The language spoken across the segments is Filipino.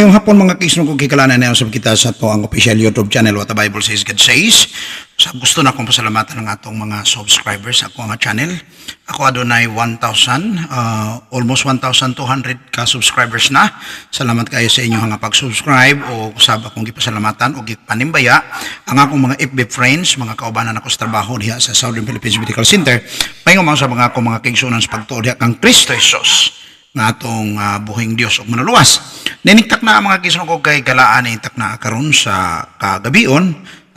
Mayong hapon mga kisno kong kikalanan na usab kita sa to ang official YouTube channel What the Bible Says God Says. Sa gusto na akong pasalamatan ng atong mga subscribers sa akong channel. Ako adunay 1,000, almost 1,200 ka subscribers na. Salamat kayo sa inyo nga pag-subscribe o usab akong gipasalamatan o gipanimbaya ang akong mga FB friends, mga kaubanan ako sa trabaho diha sa Southern Philippines Medical Center. Paingon man sa mga akong mga kaigsunan sa pagtuo diha kang Kristo Jesus nga atong buhing Dios ug manuluwas. Ninigtak na ang mga kisno ko kay galaan ninigtak na karon sa kagabion.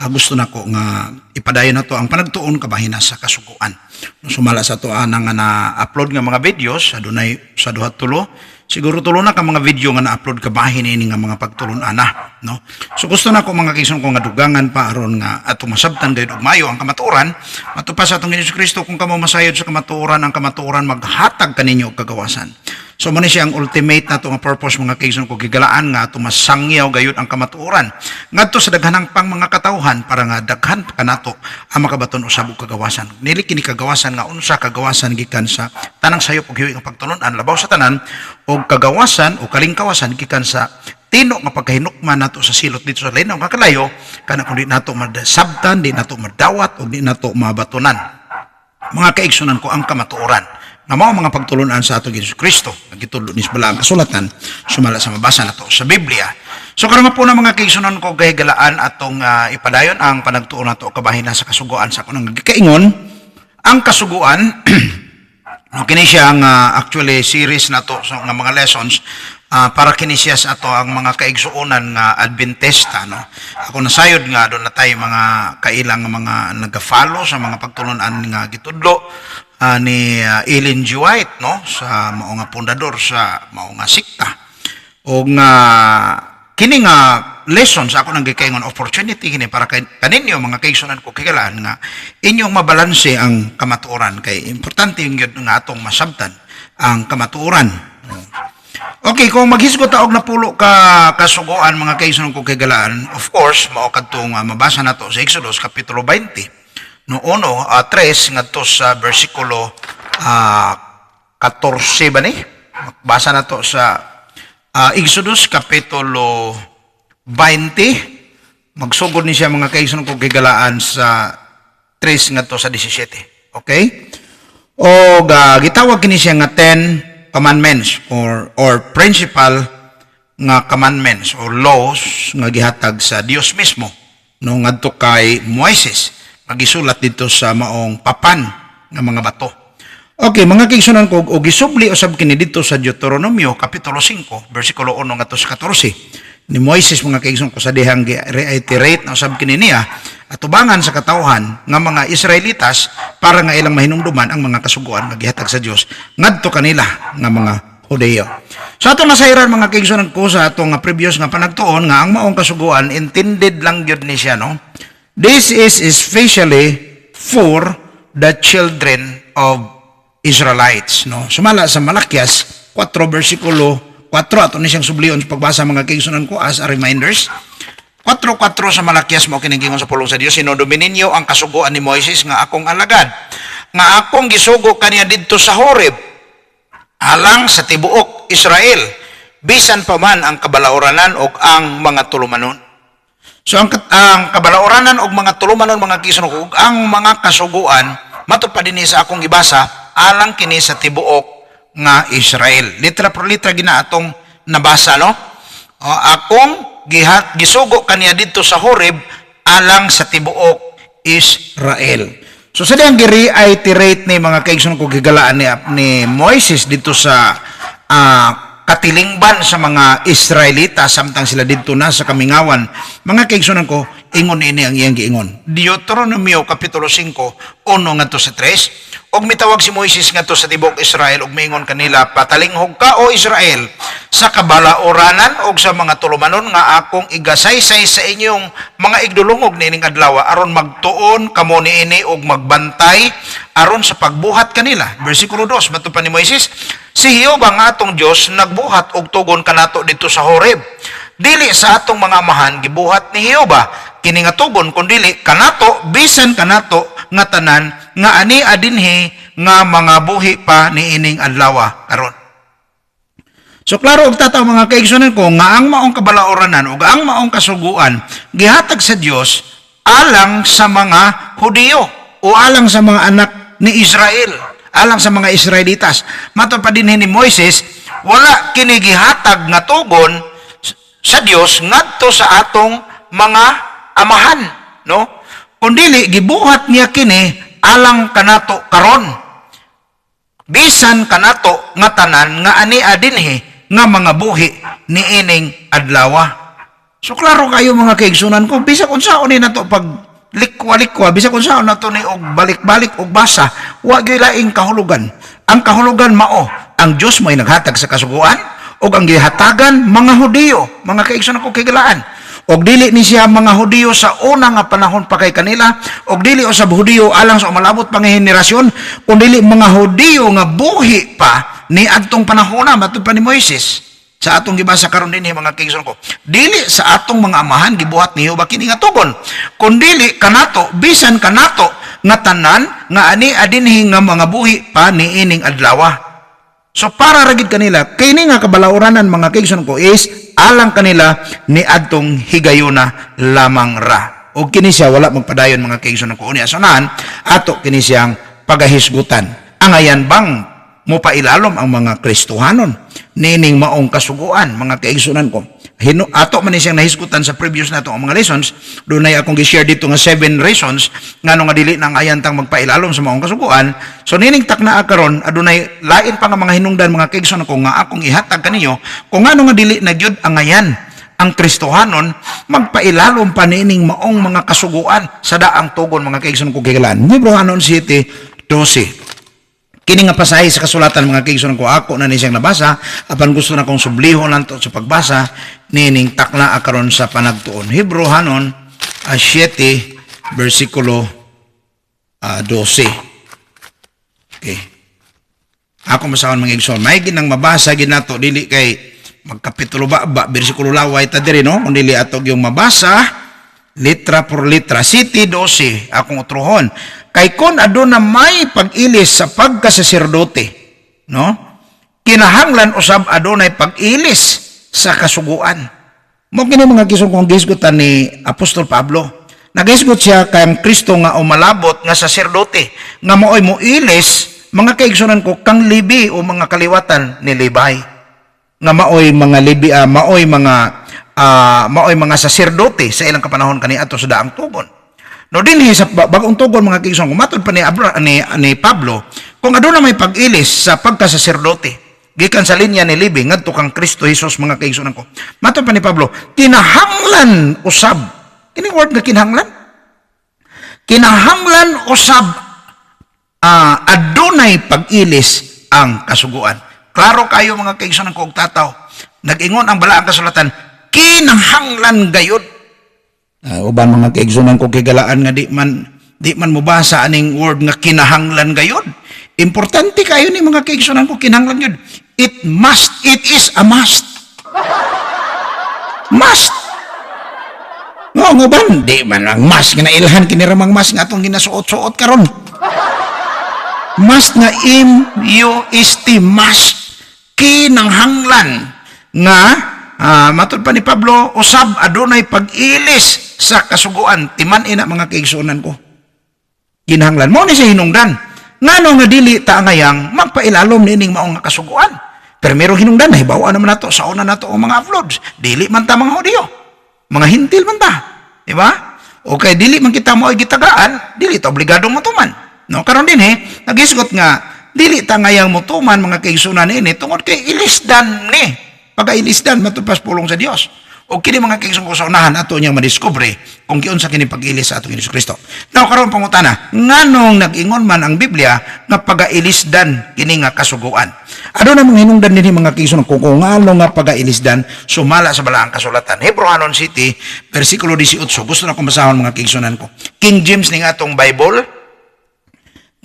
Gusto na ko nga ipadayon na to ang panagtuon kabahina sa kasuguan. Sumala sa to nang na-upload nga mga videos adunay sa duha tulo. Siguro tulo na ka mga video nga na-upload kabahin ini nga mga pagtulon ana, no? So gusto na ko mga kisno ko nga dugangan pa aron nga ato masabtan gayud og mayo ang kamatuoran matupas sa atong Hesus Kristo kung kamo masayod sa kamatuoran ang kamatuoran maghatag kaninyo og kagawasan. So mo ni siya ang ultimate na ito nga purpose mga kaigsoon ko gigalaan nga ito masangyaw gayud ang kamatuoran. Ngadto sa daghanang pang mga katawhan para nga daghan pa kanato ang makabaton usab og kagawasan. Nili kini kagawasan nga unsa kagawasan gikan sa tanang sayop ug hiwi nga pagtulon-an labaw sa tanan og kagawasan o kalingkawasan gikan sa tino nga pagkahinukman nato sa silot dito sa linaw nga kalayo kana kun di nato madasabtan, di nato madawat o di nato mabatunan. Mga kaigsunan ko ang kamatuoran nga mao mga pagtulunan sa ato Hesus Kristo nagitulo ni bala ang kasulatan sumala sa mabasa nato sa Biblia. So karon po na mga kaigsunan ko gahigalaan atong ipadayon ang panagtuon nato kabahina sa kasuguan sa kunang gikaingon ang kasuguan. No, kini siya ang actually series nato so, nga mga lessons para kini siya sa ato ang mga kaigsuonan nga Adventista, no. Ako nasayod nga doon na tayo mga kailang mga nag-follow sa mga pagtulunan nga gitudlo ni Ellen G. White, no, sa mao nga pundador sa mao nga sikta. O nga kini nga lessons ako nang gikaingon opportunity kini para kaninyo mga kaigsunan ko kigalaan nga inyong mabalanse ang kamatuoran kay importante yung gyud nga atong masabtan ang kamatuoran. Okay, kung maghisgot ta og napulo ka kasugoan mga kaigsunan ko kigalaan, of course mao kadtong mabasa nato sa Exodus kapitulo 20. No 1:3 ngadto sa bersikulo 14 ba ni? Basa nato sa Exodus kapitulo 20. Magsugod ni siya mga kaigsunan ko gigalaan sa 3 ngadto sa 17. Okay? O gitawag kini siya nga 10 commandments or principal nga commandments or laws nga gihatag sa Dios mismo no ngadto kay Moises. Magisulat dito sa maong papan ng mga bato. Okay, mga kaigsunan ko, o gisubli usab kini dito sa Deuteronomio kapitulo 5, bersikulo 1 ngadto sa 14. Ni Moises mga kaigsunan ko sa dihang reiterate na usab kini niya atubangan sa katawhan nga mga Israelitas para nga ilang mahinumduman ang mga kasuguan nga gihatag sa Dios ngadto kanila nga mga Hudeo. So ato nasayran mga kaigsunan ko sa atong previous nga panagtuon nga ang maong kasuguan intended lang gyud ni siya, no. This is especially for the children of Israelites, no. Sumala sa Malakias 4 bersikulo 4 ato ni siyang sublion sa pagbasa mga kaigsunan ko as a reminders. 4:4 sa Malakias mao kini gingon sa pulong sa Dios, sinodumi ninyo ang kasugoan ni Moises nga akong alagad, nga akong gisugo kaniya didto sa Horeb alang sa tibuok Israel, bisan pa man ang kabalaoranan og ang mga tulumanon. So ang kabalaoranan og mga tulumanon mga kaigsunan ko ug ang mga kasuguan matupad dinhi sa akong gibasa alang kini sa tibuok nga Israel. Litra por litra gina atong nabasa, no. Akong gisugo kaniya didto sa Horeb alang sa tibuok Israel. So sa diyang gi-reiterate ni mga kaigsunan ko gigalaan ni Moises dito sa katilingban sa mga Israelita samtang sila didto na sa kamingawan. Mga kaigsunan ko, ingon ini ang iyang giingon. Deuteronomio kapitulo 5, 1 ngadto sa 3. Og mitawag si Moises ngadto sa tibuok Israel og miingon kanila, patalinghog ka o Israel sa kabalaoranan og sa mga tulumanon nga akong igasaysay sa inyong mga igdulungog niining adlaw aron magtuon kamo niini og magbantay aron sa pagbuhat kanila. Bersikulo 2 matupad ni Moises, si Jehova nga atong Dios nagbuhat og tugon kanato dito sa Horeb. Dili sa atong mga amahan gibuhat ni Jehova kini nga tugon kundili kanato bisan kanato nga tanan nga ani adinhi nga mga buhi pa niining adlaw karon. So klaro og tataw mga kaigsunan ko nga ang maong kabalaoranan ug ang maong kasuguan gihatag sa Dios alang sa mga Hudiyo o alang sa mga anak ni Israel, alang sa mga Israelitas. Matod pa din ni Moises, wala kini gihatag nga tugon sa Dios ngadto sa atong mga amahan, no? Kundili gibuhat niya kini alang kanato karon. Bisan kanato nga tanan nga ania dinhi nga mga buhi ni ining adlawa. So klaro kayo mga kaigsunan ko, bisa kung saon ni nato pag likwa-likwa, bisa kung saon nato ni og balik-balik og basa, wa gyud laing kahulugan. Ang kahulugan mao, ang Dios mo'y naghatag sa kasuguan ug ang gihatagan mga Hudiyo, mga kaigsunan ko kigalaan. Og dili ni siya mga Hudiyo sa una nga panahon pa kay kanila, og dili usab Hudiyo alang sa umalabot pang henerasyon, kundi mga Hudiyo nga buhi pa ni adtong panahon na matud pa ni Moises. Sa atong gibasa karon dinhi mga kaigsunan ko, dili sa atong mga amahan gibuhat ni Jehova kini nga tugon, kundi kanato bisan kanato nga tanan nga ani adinhi nga mga buhi pa ni ining adlaw. So para ragid kanila, kini nga kabalaoranan mga kaigsunan ko is alang kanila ni adtong higayuna lamang ra. O kini siya wala magpadayon mga kaigsunan ko unya sunahan ato kini siyang pagahisgutan. Angayan bang mo pailalom ang mga Kristohanon nining maong kasuguan mga kaigsunan ko. Ato man ni siyang nahisgutan sa previous nato ang mga lessons, dunay akong gi-share dito nga 7 reasons ngano nga dili nang ayantang magpailalom sa maong kasuguan. So nining takna karon adunay lain pa nga mga hinungdan mga kaigsunan ko nga akong ihatag kaninyo kung ngano nga dili na gyud angayan ang Kristohanon magpailalom pa nining maong mga kasuguan sa daang tugon mga kaigsunan ko kigalan. Hebrehanon City 12. Kini nga pasahi sa kasulatan mga kaigsunan ko ako na ni siyang nabasa apan gusto na kong sublihon lanto sa pagbasa nining takna karon sa panagtuon. Hebrehanon 7 versikulo 12. Okay. Ako masahon mga igsoon, may ginang mabasa ginato dili kay magkapitulo ba bersikulo laway ta diri no, kundi atog yung mabasa litra por litra. City 12 akong utrohon. Kay kon aduna may pag-ilis sa pagkasaserdote, no? Kinahanglan usab adunay pag-ilis sa kasuguan. Mo kini mga kisong kong gisgutan ni Apostol Pablo. Nagisgot siya kay ang Kristo nga umalabot nga saserdote nga maoy mo ilis mga kaigsunan ko kang libi o mga kaliwatan ni Libay. Nga maoy mga libi maoy mga saserdote sa ilang kapanahon kaniadto sa daang tugon. No dinhi sa bagong tugon mga kaigsunan ko matud pa ni Pablo kung aduna may pag-ilis sa pagkasaserdote gikan sa linya ni Levi ngadto kang Kristo Jesus mga kaigsunan ko. Matud pa ni Pablo, kinahanglan usab. Kini word nga kinahanglan? Kinahanglan usab adunay pag-ilis ang kasuguan. Klaro kayo mga kaigsunan ko og tataw. Nag-ingon ang balaang kasulatan, kinahanglan gayud. Uban mga kaigsunan ko kigalaan nga di man mubasa aning word nga kinahanglan gayud. Importante kayo ni mga kaigsunan ko kinahanglan gayud. It is a must. Must. No, uban di man ang must nga nailhan kini ramang must nga atong ginasuot-suot karon. Must nga must kinahanglan nga matud pa ni Pablo usab adunay pag-ilis sa kasuguan timan ina mga kaigsunan ko. Kinahanglan mo ni sa hinungdan. Ngano nga dili ta ngayang magpailalom nining maong nga kasuguan. Pero hinungdan nahibawa naman nato sa una nato ang mga uploads. Dili man ta mga Hudiyo. Mga hintil man ta. Di ba? Okay, dili man kita mo ay gitagaan, dili ta obligadong motuman. No, karon din nagisgot nga dili ta ngayang motuman mga kaigsunan ini tungod kay ilisdan ni. Pagailisdan matupas pulong sa Dios. O kini mga kaigsunan ko sa unahan ato niyang madiskubre kung kiun sa kini pag-ilis sa atong Hesus Kristo. Now karon pangutana, nganong nag-ingon man ang Biblia nga pagailisdan kini nga kasuguan. Ano na mga hinungdan dinhi mga kaigsunan ko kung ngano nga pagailisdan sumala sa balaang kasulatan. Hebrehanon City versikulo 18. Gusto na ko basahon mga kaigsunan ko. King James ning atong Bible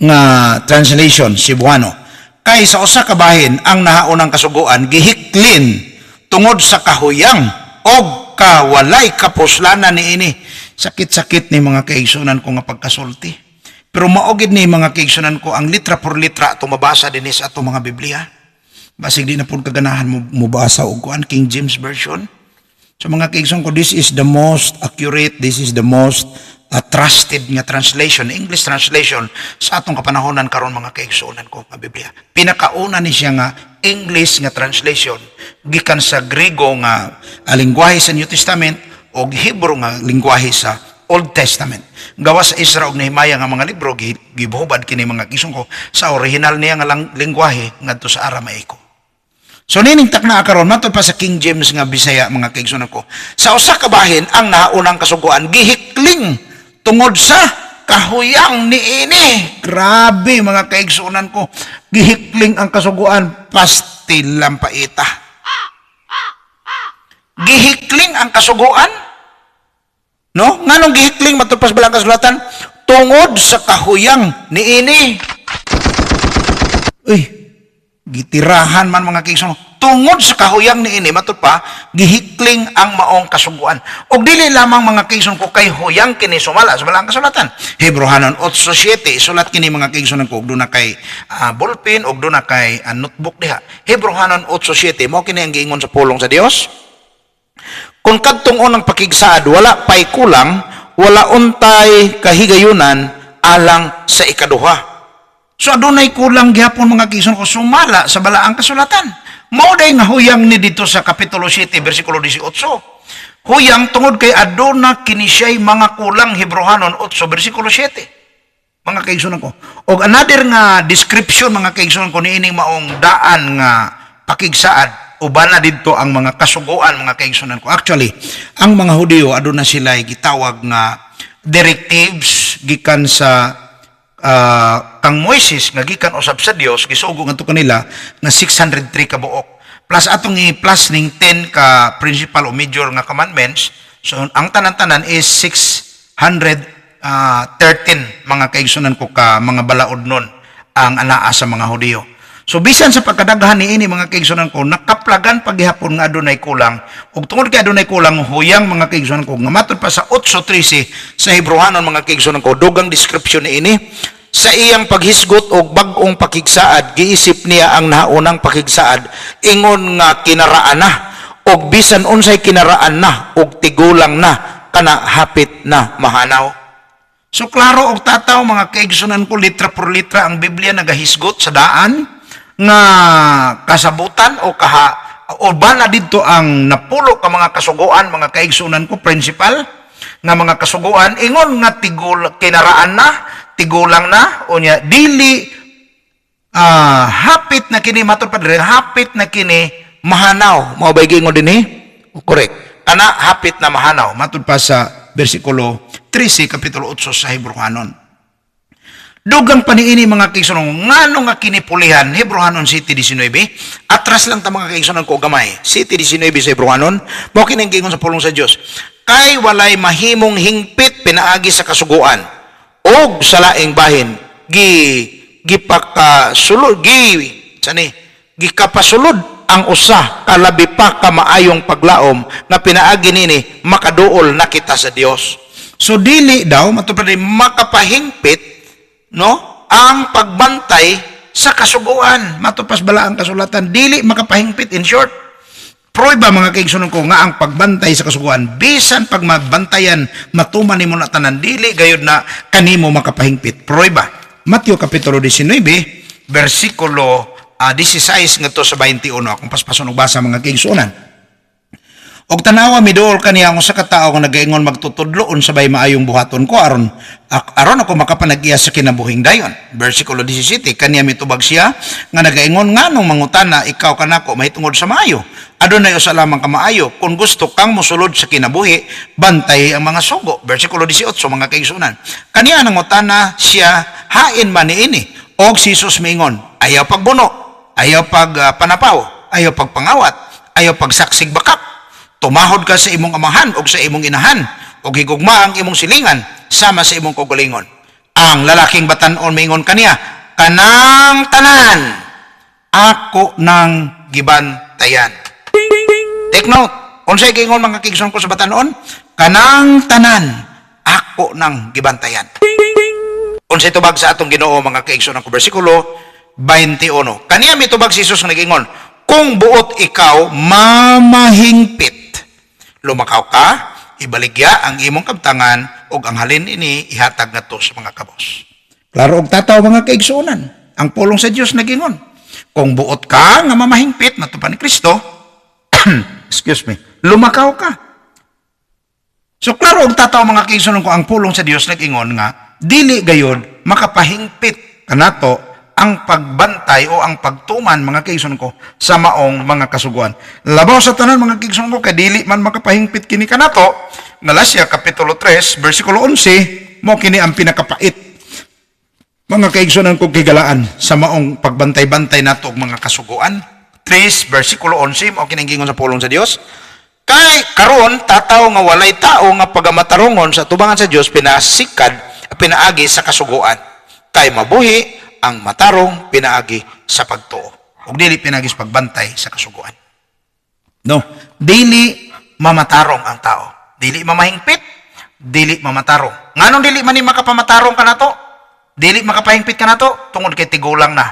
nga translation Cebuano. Kay sa usa ka bahin ang nahaunang kasuguan gihiklin tungod sa kahuyang og kawalay kapuslanan niini. Sakit-sakit ni mga kaigsunan ko nga pagkasulti. Pero maogid ni mga kaigsunan ko ang litra por litra atong mabasa dinhi sa atong mga Biblia. Basig di na po kaganahan mo mubasa og kuan King James Version. So mga kaigsoon ko, this is the most accurate, this is the most trusted nga translation, English translation sa atong kapanahonan karon mga kaigsuonan ko nga Biblia. Pinakauna ni siya nga English nga translation gikan sa Griego nga lengguwahe sa New Testament o Hebrew nga lengguwahe sa Old Testament. Gawas sa Isra ug Nehemia nga mga libro gibuhubad kini mga kaigsoon ko sa original niya nga lengguwahe ngadto sa Aramaico. So nining takna karon matod pa sa King James nga Bisaya mga kaigsuonan ko. Sa usa ka bahin ang naunang kasuguan gihikling tungod sa kahuyang niini. Grabe mga kaigsuonan ko. Gihikling ang kasuguan pastil lampaita. Gihikling ang kasuguan? No? Nganong gihikling matod pa sa balang kasulatan? Tungod sa kahuyang niini. Uy, gitirahan man mga kaigsuonan. Tungod sa kahuyang niini matud pa gihikling ang maong kasuguan. Og dili lamang mga kaigsuonan ko kay huyang kini sumala sa balang kasulatan. Hebrehanon 8:7 sulat kini mga kaigsuonan ko og duna kay ballpen og duna kay notebook diha. Hebrehanon 8:7 mao kini ang giingon sa pulong sa Dios. Kung kadtong unang pakigsaad wala pay kulang, wala untay kahigayunan alang sa ikaduha. So adunay kulang gihapon mga kaigsuonan ko sumala sa balaang kasulatan. Mao day nga huyang ni dito sa kapitulo 7 bersikulo 18. Huyang tungod kay aduna kini siya'y mga kulang Hebrehanon 8 bersikulo 7. Mga kaigsuonan ko. Og another nga description mga kaigsuonan ko niining maong daan nga pakigsaad uban na didto ang mga kasuguan mga kaigsuonan ko. Actually, ang mga Hudiyo aduna sila gitawag nga directives gikan sa kang Moises nga gikan usab sa Dios gisugo ngadto kanila nga 603 ka buok plus atong i-plus ning 10 ka principal o major nga commandments. So ang tanan-tanan is 613 mga kaigsuonan ko ka mga balaod nun ang anaa sa mga Hudiyo. So bisan sa pagkadaghan niini mga kaigsuonan ko nakaplagan paghihapon nga adunay kulang ug tungod kay adunay kulang huyang mga kaigsuonan ko nga matud pa sa 8:13 sa Hebrehanon mga kaigsuonan ko dugang description niini sa iyang paghisgot og bag-ong pakigsaad giisip niya ang naunang pakigsaad ingon nga kinaraan na og bisan unsay kinaraan na og tigulang na kana hapit na mahanaw. So klaro og tataw mga kaigsuonan ko litra por litra ang Biblia nagahisgot sa daan nga kasabutan o ba na dito ang napulo ka mga kasuguan mga kaigsuonan ko principal nga mga kasuguan ingon nga kinaraan na tigulang na o nya dili hapit na kini matud pa dire hapit na kini mahanaw mao ba gingon dinhi correct kana hapit na mahanaw matud pa sa bersikulo 13 kapitulo 8 sa Hebrehanon. Dugang paniini mga kaigsuonan ngano nga kinipulihan Hebrehanon 7:19 atras lang ta mga kaigsuonan ko gamay 7:19 sa Hebrehanon mao kini gingon sa pulong sa Dios kay walay mahimong hingpit pinaagi sa kasuguan og sa laing bahin gikapasulod ang usa kalabi pa ka maayong paglaom nga pinaagi nini makaduol na kita sa Dios. So dili daw matupad makapahingpit no ang pagbantay sa kasuguan matupas bala ang kasulatan dili makapahingpit. In short, prueba mga kaigsuonan ko nga ang pagbantay sa kasuguan bisan pag mabantayan matuman nimo na tanan dili gayud na kanimo makapahingpit. Prueba Mateo kapitulo 19 bersikulo 16 ngadto sa 21 akong paspason og basa mga kaigsuonan. Og tanawa miduol kaniya ang usa ka tawo nga nagaingon magtutudloon sabay maayong buhaton ko aron ako makapanag-iya sa kinabuhing dayon. Bersikulo 17 kaniya mitubag siya nga nagaingon nganong mangutana ikaw kanako mahitungod sa maayo. Adunay usa lamang ka maayo kung gusto kang mosulod sa kinabuhi bantay ang mga sugo. Bersikulo 18 mga kaigsuonan. Kaniya nangutana siya hain man niini og si Jesus miingon ayaw pagbuno, ayaw pag panapaw, ayaw pagpangawat, ayaw pagsaksig bakak. Tumahod ka sa imong amahan o sa imong inahan o higugma ang imong silingan sama sa imong kaugalingon. Ang lalaking batan-on mingon kaniya, kanang tanan ako nang gibantayan. Take note, unsay giingon mga kaigsuonan ko sa batan-on? Kanang tanan ako nang gibantayan. Unsay tubag sa atong Ginoo mga kaigsuonan ko bersikulo 21. Kaniya mitubag si Jesus nga nag-ingon, kung buot ikaw mamahingpit, lumakaw ka, ibaligya ang imong kabtangan ug ang halin ini ihatag nato sa mga kabos. Klaro og tataw mga kaigsuonan. Ang pulong sa Dios nag-ingon, kung buot ka nga mamahingpit matupan ni Kristo, excuse me, lumakaw ka. So klaro og tataw mga kaigsuonan ko ang pulong sa Dios nag-ingon nga dili gayud makapahingpit kanato ang pagbantay o ang pagtuman mga kaigsuonan ko sa maong mga kasuguan. Labaw sa tanan mga kaigsuonan ko kay dili man makapahingpit kini kanato. Galasya kapitulo 3 bersikulo 11 mo kini ang pinakapait mga kaigsuonan ko kigalaan sa maong pagbantay-bantay nato og mga kasuguan. 3 bersikulo 11 mo kini gingon sa pulong sa Dios. Kay karon tataw nga walay tao nga pagamatarongon sa tubangan sa Dios pinasikad pinaagi sa kasuguan. Kay mabuhi ang matarong pinaagi sa pagtuo. Ug dili pinaagi sa pagbantay sa kasuguan. No, dili mamatarong ang tao. Dili mamahingpit, dili mamatarong. Nganong dili man ni makapamatarong kanato? Dili makapahingpit kanato tungod kay tigulang na.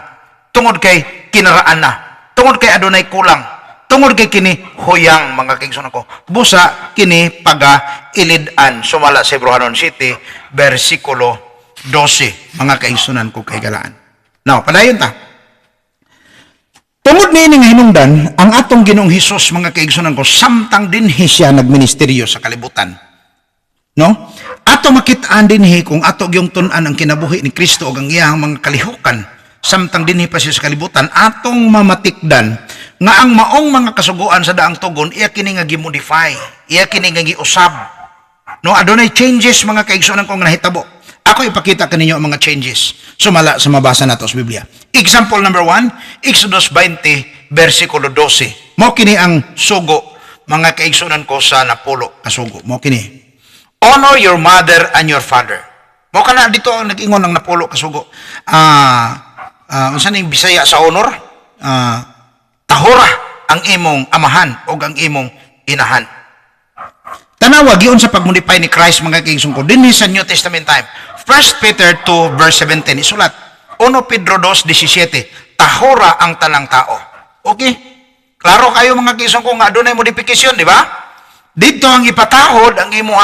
Tungod kay kinaraan na. Tungod kay adunay kulang. Tungod kay kini huyang mga kaigsuonan ko. Busa kini paga-ilidan. Sumala sa Hebrehanon City, bersikulo 12. Mga kaigsuonan ko kay galaan. Now, padayon ta. Tungod ni nga hinungdan, ang atong Ginoong Hesus mga kaigsuonan ko, samtang dinhi siya nagministeryo sa kalibutan. No? Ato makitaan dinhi kung ato gyung tun-an ang kinabuhi ni Kristo ug ang iyang mga kalihukan, samtang dinhi pa siya sa kalibutan, atong mamatikdan nga ang maong mga kasuguan sa daang tugon iya kini nga gimodify, iya kini nga giusab. No, adunay changes mga kaigsuonan ko nga nahitabo. Ako ipakita kaninyo ang mga changes. Sumala sa mabasa nato sa Biblia. Example number 1, Exodus 20, versikulo 12. Mao kini ang sugo, mga kaigsuonan ko sa napulo kasugo. Mao kini. Honor your mother and your father. Mao kana dito ang nag-ingon ng napulo kasugo. Unsa ning Bisaya sa honor? Tahora ang imong amahan o ang imong inahan. Tanawa giun sa pagmodify ni Christ mga kaigsuonan ko dinhi sa New Testament time. 1 Peter 2 verse 17 isulat. 1 Pedro 2:17 tahora ang tanang tao. Okay? Klaro kayo mga kaigsuonan ko nga adunay modifikasyon, di ba? Dito ang ipatahod ang imong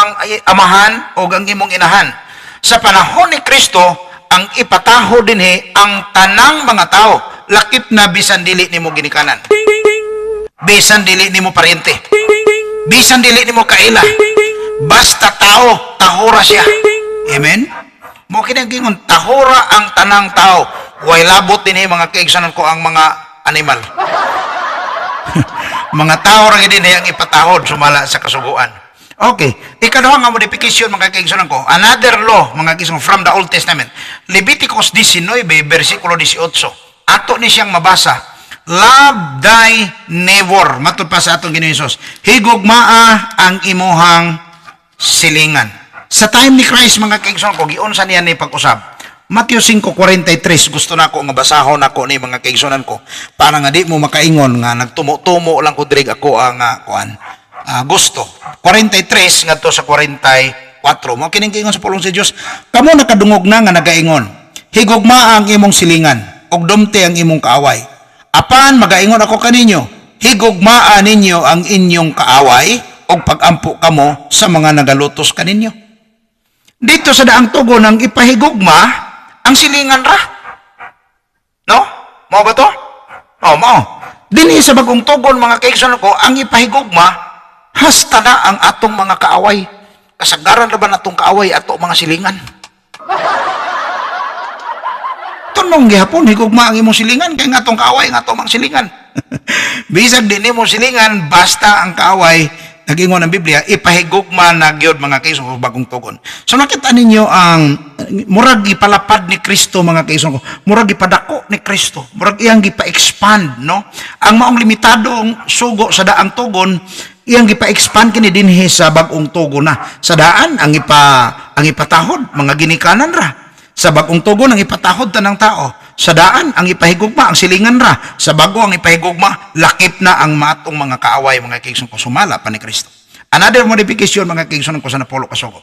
amahan o ang imong inahan. Sa panahon ni Kristo, ang ipatahod dinhi ang tanang mga tao, lakip na bisan dili nimo ginikanan. Bisan dili nimo paryente. Bisan dili nimo kaila. Basta tao, tahora siya. Amen? Mo kini gingon tahora ang tanang tao. Way labot dinhi mga kaigsuonan ko ang mga animal. Mga tao ra gid ang ipatahod sumala sa kasuguan. Okay, ikaduha nga modification mga kaigsuonan ko. Another law mga kaigsuonan from the Old Testament. Leviticus 19 versikulo 18. Ato ni siyang mabasa. Love thy neighbor. Matud pa sa atong Ginoong Hesus. Higugmaa ang imuhang silingan. Sa time ni Christ mga kaigsuonan ko, giunsa niya ni pag-usab. Matthew 5:43 gusto na ko nga basahon ako ni mga kaigsuonan ko para nga di mo makaingon nga nagtumo-tumo lang ko diri ako ang gusto. 43 ngadto sa 44 mo kining kaingon sa pulong sa Dios. Kamo nakadungog na nga nagaingon. Higugma ang imong silingan ug dumte ang imong kaaway. Apan magaingon ako kaninyo, higugmaan ninyo ang inyong kaaway ug pag-ampo kamo sa mga nagalutos kaninyo. Dito sa daang tugon ang ipahigugma ang silingan ra. No? Mao ba to? Oh, mao. Dinhi sa bagong tugon mga kaigsuonan ko, ang ipahigugma hasta na ang atong mga kaaway. Kasagaran ra ba natong kaaway ato mga silingan? Tunong gihapon higugma ang imong silingan kay nga atong kaaway nga atong mga silingan. Bisag din nimo silingan basta ang kaaway nag-ingon ang Biblia, ipahigugma na gyud mga kaigsuonan ko bagong tugon. So nakita ninyo ang murag ipalapad ni Kristo mga kaigsuonan ko. Murag ipadako ni Kristo. Murag iyang gipa-expand, no? Ang maong limitadong sugo sa daang tugon, iyang gipa-expand kini dinhi sa bagong tugon na. Sa daan ang ipatahod mga ginikanan ra. Sa bagong tugon ang ipatahod tanang tao. Sa daan ang ipahigugma ang silingan ra. Sa bago ang ipahigugma lakip na ang matong mga kaaway mga kaigsuonan ko sumala pa ni Kristo. Another modification mga kaigsuonan ko sa napulo kasugo.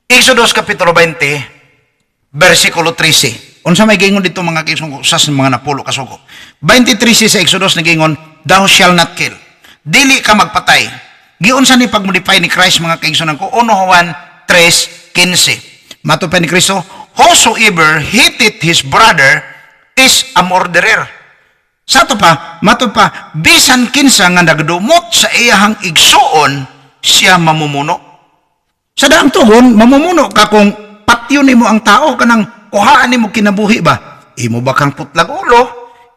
Exodus kapitulo 20 versikulo 13. Unsa may giingon dito mga kaigsoon ko usas mga napulo ka sugo. 23 sa Exodus nagingon, thou shall not kill. Dili ka magpatay. Giunsa ni pagmodify ni Christ mga kaigsoon ko 1 Juan 3:15. Mato pa ni Kristo, whosoever hateth his brother is a murderer. Sa to pa, mato pa, bisan kinsa nga nagdumot sa iyahang igsuon, siya mamumuno. Sa daang tugon, mamumuno ka kung patyo nimo ang tao kanang kuhaan nimo kinabuhi ba? Imo ba kang putlag ulo?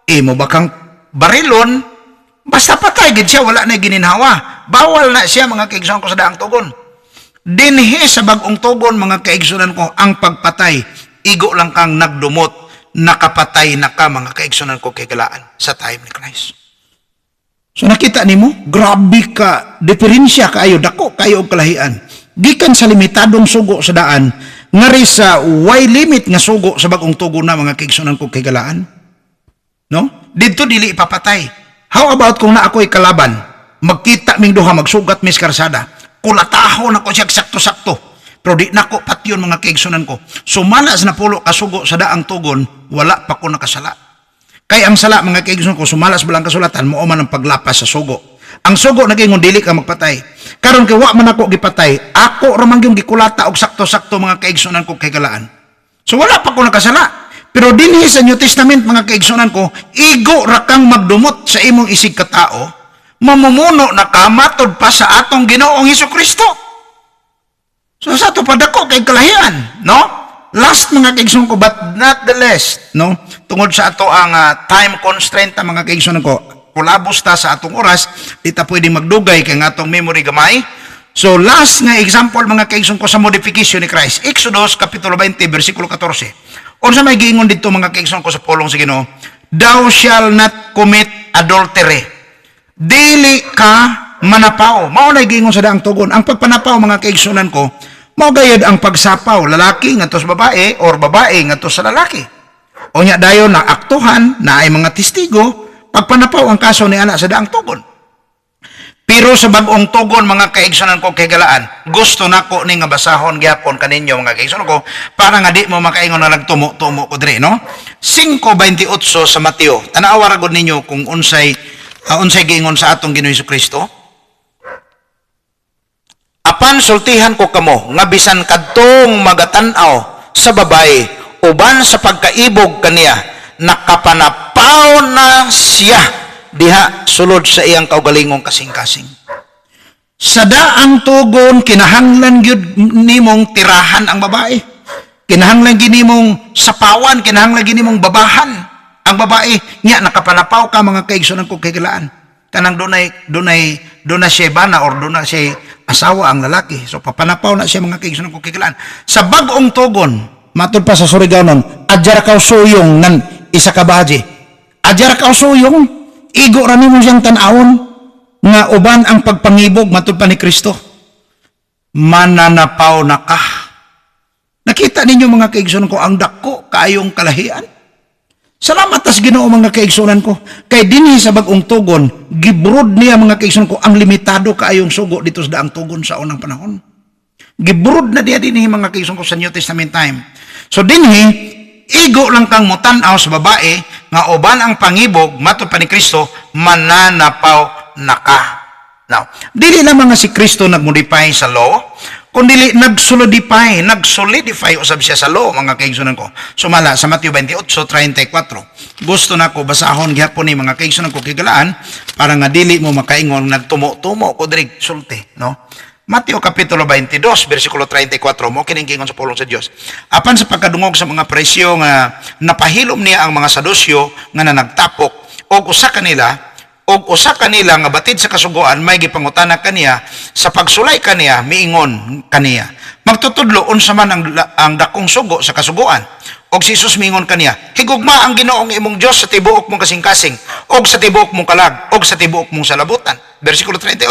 Imo ba kang barilon? Basta patay gid siya, wala na gininhawa. Bawal na siya mga kaigsunan ko sa daang tugon. Dinhi sa bagong tugon mga kaigsunan ko ang pagpatay. Igo lang kang nagdumot, nakapatay na ka mga kaigsunan ko kay kalaan sa time ni Christ. So nakita nimo, grabe ka, diferensya kaayo, dako kayo og kalahian. Gikan sa limitadong sugo sa daan, ngari sa way limit nga sugo sa bagong tugon na mga kaigsunan ko kay kalaan. No? Dito dili ipapatay. How about kung na ako'y kalaban, magkita ming duha, magsugat mis karsada, kulataho na ko siya sakto-sakto, pero di na ko patyon mga kaigsunan ko. Sumalas na pulo kasugo sa daang tugon, wala pa ko nakasala. Kaya ang sala mga kaigsunan ko, sumalas balang kasulatan, mo man ang paglapas sa sugo. Ang sugo nagingon dili ka magpatay. Karon kay wa man ako gipatay, ako ramang yung gikulata og sakto-sakto mga kaigsunan ko kay kalaan. So wala pa ko nakasala. Pero dinhi sa New Testament mga kaigsunan ko, igo ra kang magdumot sa imong isig katao, mamumuno na kamatod pa sa atong Ginoong Hesukristo. So sa ato padako kay kalahian, no? Last mga kaigsunan ko, but not the least, no? Tungod sa ato ang time constraint mga kaigsunan ko, kulabos ta sa atong oras, di ta pwede magdugay kay nga atong memory gamay. So last nga example mga kaigsunan ko sa modification ni Christ, Exodus kapitulo 20 bersikulo 14. Unsa may giingon dito mga kaigsunan ko sa pulong sa Ginoo, thou shall not commit adultery. Dili ka manapaw. Mao na giingon sa daang tugon. Ang pagpanapaw mga kaigsunan ko, mao gayud ang pagsapaw lalaki ngadto sa babae or babae ngadto sa lalaki. Unya dayon na aktuhan na ay mga testigo, pagpanapaw ang kaso ni ana sa daang tugon. Pero sa bagong tugon mga kaigsunan ko kay galaan, gusto nako ni nga basahon gyapon kaninyo mga kaigsunan ko para nga di mo makaingon na nagtumo-tumo ko diri, no? 5:28 sa Mateo. Tanawa ra gud ninyo kung unsay giingon sa atong Ginoong Hesukristo. Apan sultihan ko kamo nga bisan kadtong magatan-aw sa babae uban sa pagkaibog kaniya, nakapanapaw na siya diha sulod sa iyang kaugalingong kasing-kasing. Sa daang tugon, kinahanglan gyud nimong tirahan ang babae. Kinahanglan gyud nimong sapawan, kinahanglan gyud nimong babahan ang babae. Nya nakapanapaw ka mga kaigsunan ko kay kalaan. Kanang dunay siya bana or dunay siya asawa ang lalaki. So papanapaw na siya mga kaigsunan ko kay kalaan. Sa bagong tugon, matud pa sa Surigao adjar ka suyong nan isa ka bahaji. Adjar ka suyong, igo ra nimo siyang tan-awon nga uban ang pagpangibog matud pa ni Kristo. Mananapaw na ka. Nakita ninyo mga kaigsunan ko ang dako kaayong kalahian. Salamat tas Ginoo mga kaigsunan ko. Kay dinhi sa bagong tugon, gibrod niya mga kaigsunan ko ang limitado kaayong sugo dito sa daang tugon sa unang panahon. Gibrod na diya dinhi mga kaigsunan ko sa New Testament time. So dinhi igo lang kang mutan-aw sa babae nga uban ang pangibog matud pa ni Kristo, mananapaw na ka. Now, dili lang mga si Kristo nagmodify sa law, kundi nagsolidify usab siya sa law mga kaigsunan ko. Sumala sa Mateo 28:34. Gusto na ko basahon gyapon ni mga kaigsunan ko kigalaan para nga dili mo makaingon nagtumo-tumo ko diri sulti, no? Mateo kapitulo 22, bersikulo 34, mo kiningingon sa pulong sa Dios. Apan sa pagkadungog sa mga presyo nga napahilom niya ang mga Sadusyo nga nanagtapok, og usa kanila nga batid sa kasugoan may gipangutana kaniya sa pagsulay kaniya miingon kaniya. Magtutudlo unsa man ang dakong sugo sa kasugoan. Og si Jesus miingon kaniya, higugma ang Ginoong imong Dios sa tibuok mong kasing-kasing, og sa tibuok mong kalag, og sa tibuok mong salabutan. Bersikulo 38.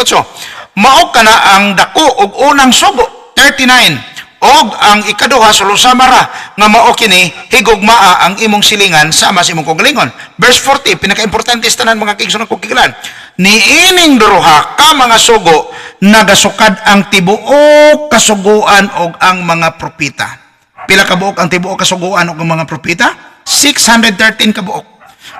Mao kana ang dako og unang sugo. 39. Og ang ikaduha sulusamara nga mao kini higugmaa ang imong silingan sama sa imong kaugalingon. Verse 40, pinaka-importante sa tanan mga kaigsunan ko kigalan. Niining duruha ka mga sugo nagasukad ang tibuok kasuguan og ang mga propeta. Pila ka buok ang tibuok kasuguan og ang mga propeta? 613 kabuok.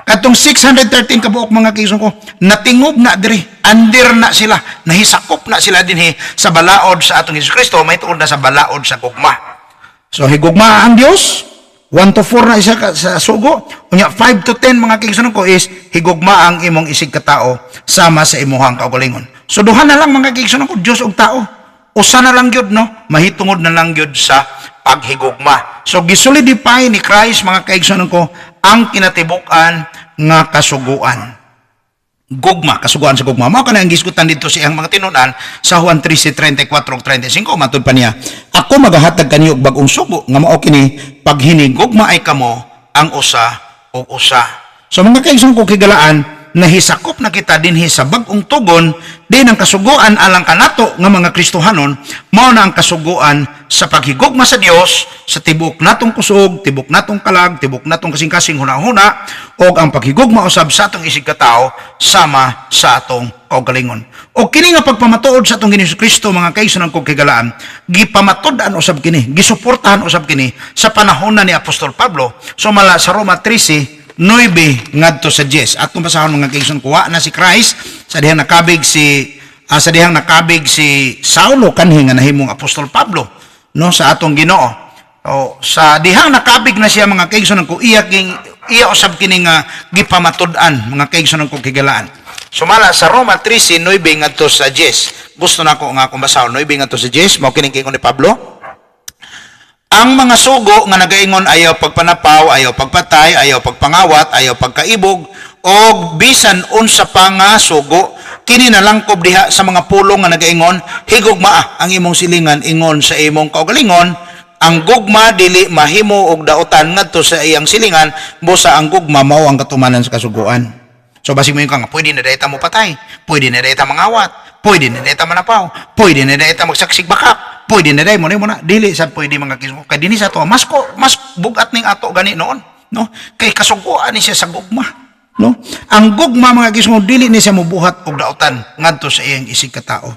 Katong 613 kabuok mga kaigsoon ko, natingob na diri, under na sila, nahisakop na sila dinhi sa balaod sa atong Hesus Kristo, may tuod na sa balaod sa gugma. So higugma ang Dios, 1 to 4 na isa sa sugo, unya 5 to 10 mga kaigsoon ko is higugma ang imong isig katao sama sa imuhang kaugalingon. So duha na lang mga kaigsoon ko, Dios ug tao. Usa na lang gyud no, mahitungod na lang gyud sa paghigugma. So gisolidify ni Christ mga kaigsoon ko ang kinatibuk-an nga kasuguan. Gugma, kasuguan sa gugma. Mao kana ang gisgutan dito sa iyang mga tinunan sa Juan 13:34-35 matud pa niya. Ako magahatag kaniyo og bag-ong sugo nga mao kini paghinigugma ay kamo ang usa ug usa. So mga kaigsoon ko kigalaan, nahisakop na kita dinhi sa bag-ong tugon din ang kasuguan alang kanato nga mga Kristohanon, mao na ang kasuguan sa paghigugma sa Dios sa tibok natong kusog, tibok natong kalag, tibok natong kasing-kasing hunahuna o ang paghigugma usab sa atong isig katao sama sa atong kaugalingon. O kini nga pagpamatuod sa atong Ginoong Kristo mga kaigsoon ko kigalaan, gipamatud-an usab kini, gisuportahan usab kini sa panahon na ni Apostol Pablo. So mala sa Roma 13 9 ngadto sa 10. Atong basahon mga kaigsoon kuha na si Christ sa dihang nakabig si Saulo kanhi nga nahimong Apostol Pablo no sa atong Ginoo. O sa dihang nakabig na siya mga kaigsoon ko iya usab kini nga gipamatud-an mga kaigsoon ko kigalaan. Sumala sa Roma 13 9 ngadto sa 10. Gusto nako nga akong basahon 9 ngadto sa 10 mao kini ingon ni Pablo. Ang mga sugo nga nagaingon ayaw pagpanapaw, ayaw pagpatay, ayaw pagpangawat, ayaw pagkaibog, o bisan unsa pa nga sugo, kini nalangkob diha sa mga pulong nga nagaingon, higugma ang imong silingan ingon sa imong kaugalingon, ang gugma dili mahimo og dautan ngadto sa iyang silingan, busa ang gugma mao ang katumanan sa kasuguan. So basig mo yung nga, pwede na dayta mo patay, pwede na dayta mangawat, pwede na dayta manapaw, pwede na dayta magsaksig bakak, pwede na day mo na dili sa pwede mga kismo. Kay dinhi sa to mas bugat ning ato gani noon, no? Kay kasuguan ni siya sa gugma, no? Ang gugma mga kismo dili ni siya mobuhat og dautan ngadto sa iyang isig katao.